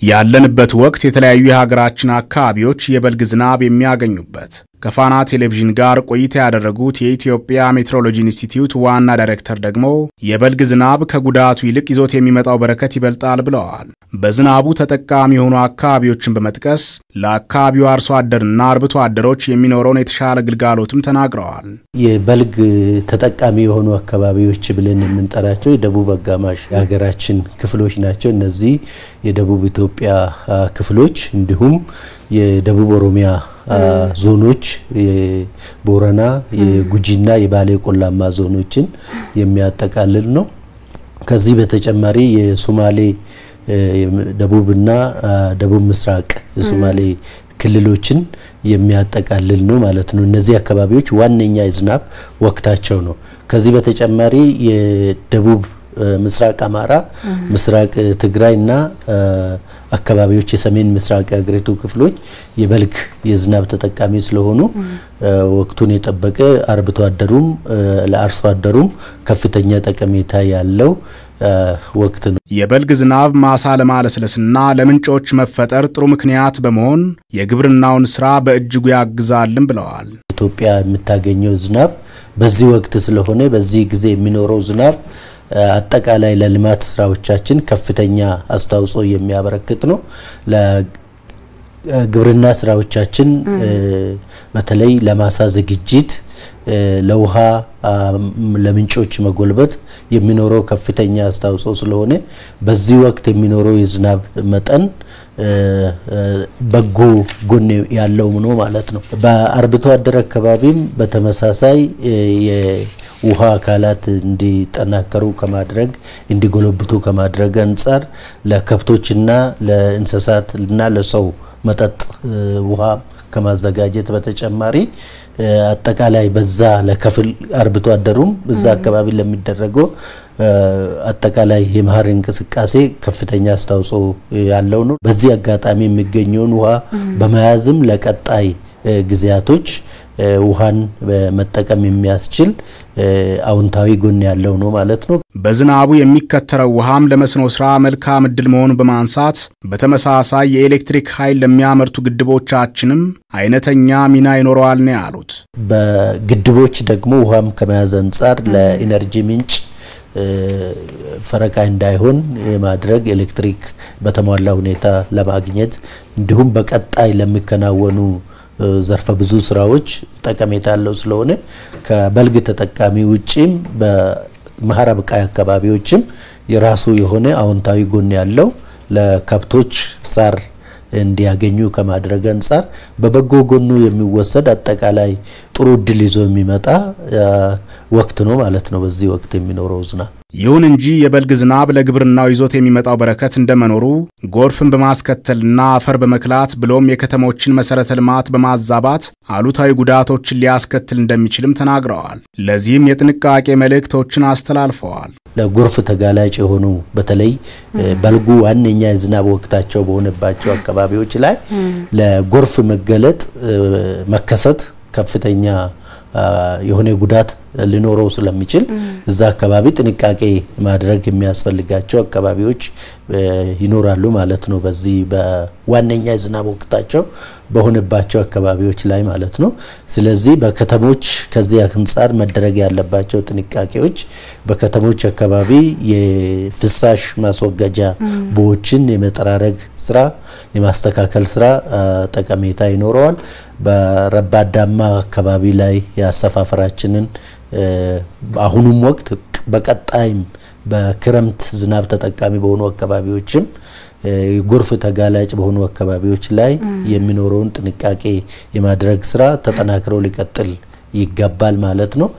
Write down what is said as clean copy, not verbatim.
ያለንበት ወቅት የተለያዩ የሀገራችን አካባቢዎች የበልግ ዝናብ የሚያገኙበት ከፋና ቴሌቪዥን ጋር ቆይታ ያደረጉት የኢትዮጵያ ሜትሮሎጂ ኢንስቲትዩት ዋና ዳይሬክተር ደግሞ የበልግ ዝናብ ከጉዳቱ ይልቅ ይዞት የሚመጣው በረከት ይበልጣል ብለዋል። በዝናቡ ተጠቃሚ የሆኑ አካባቢዎችን በመጥቀስ ለአካባቢው አርሶ አደርና አርብቶ አደሮች የሚኖረውን የተሻለ ግልጋሎትም ተናግረዋል። የበልግ ተጠቃሚ የሆኑ አካባቢዎች ብለን የምንጠራቸው የደቡብ አጋማሽ የሀገራችን ክፍሎች ናቸው። እነዚህ የደቡብ ኢትዮጵያ ክፍሎች እንዲሁም የደቡብ ኦሮሚያ ዞኖች የቦረና የጉጂና የባሌ ቆላማ ዞኖችን የሚያጠቃልል ነው። ከዚህ በተጨማሪ የሶማሌ ደቡብና ደቡብ ምስራቅ የሶማሌ ክልሎችን የሚያጠቃልል ነው ማለት ነው። እነዚህ አካባቢዎች ዋነኛ የዝናብ ወቅታቸው ነው። ከዚህ በተጨማሪ የደቡብ ምስራቅ አማራ ምስራቅ ትግራይና አካባቢዎች የሰሜን ምስራቅ አገሪቱ ክፍሎች የበልግ የዝናብ ተጠቃሚ ስለሆኑ ወቅቱን የጠበቀ አርብቶ አደሩም ለአርሶ አደሩም ከፍተኛ ጠቀሜታ ያለው ወቅት ነው። የበልግ ዝናብ ማሳ ለማለስለስና ለምንጮች መፈጠር ጥሩ ምክንያት በመሆን የግብርናውን ስራ በእጅጉ ያግዛልም ብለዋል። ኢትዮጵያ የምታገኘው ዝናብ በዚህ ወቅት ስለሆነ በዚህ ጊዜ የሚኖረው ዝናብ አጠቃላይ ለልማት ስራዎቻችን ከፍተኛ አስተዋጽኦ የሚያበረክት ነው። ለግብርና ስራዎቻችን በተለይ ለማሳ ዝግጅት ለውሃ ለምንጮች መጎልበት የሚኖረው ከፍተኛ አስተዋጽኦ ስለሆነ በዚህ ወቅት የሚኖረው የዝናብ መጠን በጎ ጎን ያለው ነው ማለት ነው። በአርብቶ አደር አካባቢም በተመሳሳይ የውሃ አካላት እንዲጠናከሩ ከማድረግ እንዲጎለብቱ ከማድረግ አንፃር ለከብቶችና ለእንስሳትና ለሰው መጠጥ ውሃ ከማዘጋጀት በተጨማሪ አጠቃላይ በዛ ለከፍል አርብቶ አደሩም በዛ አካባቢ ለሚደረገው አጠቃላይ የመኸር እንቅስቃሴ ከፍተኛ አስተዋጽኦ ያለው ነው። በዚህ አጋጣሚ የሚገኘውን ውሃ በመያዝም ለቀጣይ ጊዜያቶች ውሃን በመጠቀም የሚያስችል አውንታዊ ጎን ያለው ነው ማለት ነው። በዝናቡ የሚከተረው ውሃም ለመስኖ ስራ መልካም እድል መሆኑን በማንሳት በተመሳሳይ የኤሌክትሪክ ኃይል ለሚያመርቱ ግድቦቻችንም አይነተኛ ሚና ይኖረዋል ነው ያሉት። በግድቦች ደግሞ ውሃም ከመያዝ አንፃር ለኢነርጂ ምንጭ ፈረቃ እንዳይሆን የማድረግ ኤሌክትሪክ በተሟላ ሁኔታ ለማግኘት እንዲሁም በቀጣይ ለሚከናወኑ ዘርፈ ብዙ ስራዎች ጠቀሜታ ያለው ስለሆነ ከበልግ ተጠቃሚ ውጪም በመኸር አብቃይ አካባቢዎችም የራሱ የሆነ አውንታዊ ጎን ያለው ለከብቶች ሳር እንዲያገኙ ከማድረግ አንፃር በበጎ ጎኑ የሚወሰድ አጠቃላይ ጥሩ እድል ይዞ የሚመጣ ወቅት ነው ማለት ነው በዚህ ወቅት የሚኖረው ዝናብ። ይሁን እንጂ የበልግ ዝናብ ለግብርናው ይዞት የሚመጣው በረከት እንደመኖሩ ጎርፍን በማስከተልና አፈር በመክላት ብሎም የከተሞችን መሰረተ ልማት በማዛባት አሉታዊ ጉዳቶችን ሊያስከትል እንደሚችልም ተናግረዋል። ለዚህም የጥንቃቄ መልእክቶችን አስተላልፈዋል። ለጎርፍ ተጋላጭ የሆኑ በተለይ በልጉ ዋነኛ የዝናብ ወቅታቸው በሆነባቸው አካባቢዎች ላይ ለጎርፍ መገለጥ መከሰት ከፍተኛ የሆነ ጉዳት ሊኖረው ስለሚችል እዛ አካባቢ ጥንቃቄ ማድረግ የሚያስፈልጋቸው አካባቢዎች ይኖራሉ ማለት ነው። በዚህ በዋነኛ የዝናብ ወቅታቸው በሆነባቸው አካባቢዎች ላይ ማለት ነው። ስለዚህ በከተሞች ከዚህ አንፃር መደረግ ያለባቸው ጥንቃቄዎች በከተሞች አካባቢ የፍሳሽ ማስወገጃ ቦዮችን የመጠራረግ ስራ የማስተካከል ስራ ጠቀሜታ ይኖረዋል። በረባዳማ አካባቢ ላይ ያሰፋፈራችንን አሁንም ወቅት በቀጣይም በክረምት ዝናብ ተጠቃሚ በሆኑ አካባቢዎችም ጎርፍ ተጋላጭ በሆኑ አካባቢዎች ላይ የሚኖረውን ጥንቃቄ የማድረግ ስራ ተጠናክሮ ሊቀጥል ይገባል ማለት ነው።